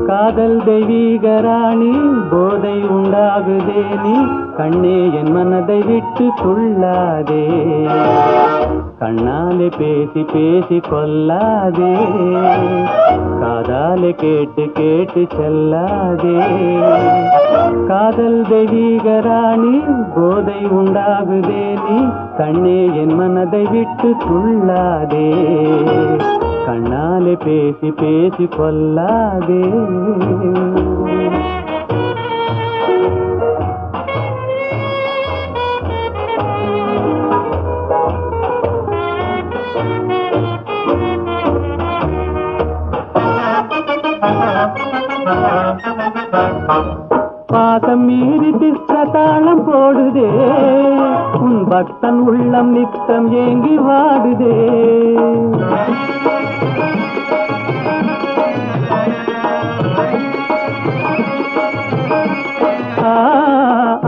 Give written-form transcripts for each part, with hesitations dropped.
காதல் தெய்வீக ராணி போதை உண்டாகுதே நீ கண்ணே என் மனதை விட்டு கொள்ளாதே கண்ணாலே பேசி பேசி கொல்லாதே காதாலே கேட்டு கேட்டு செல்லாதே காதல் தெய்வீக ராணி போதை உண்டாகுதே நீ கண்ணே என் மனதை விட்டு கொள்ளாதே கண்ணாலே பேசி பேசி கொல்லாதே பாதம் மீறி திஸ்ரதாளம் போடுதே உன் பக்தன் உள்ளம் நித்தம் ஏங்கி வாடுதே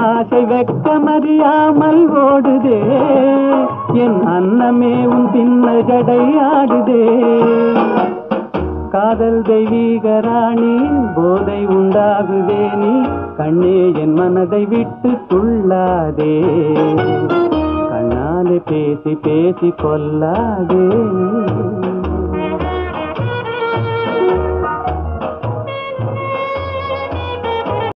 ஆசை வெட்கமறியாமல் ஓடுதே என் அன்னமே உன் தின்ன ஜடை ஆடுதே காதல் தெய்வீக ராணி போதை உண்டாகுதே நீ கண்ணே என் மனதை விட்டு துள்ளாதே கண்ணாலே பேசி பேசி கொல்லாதே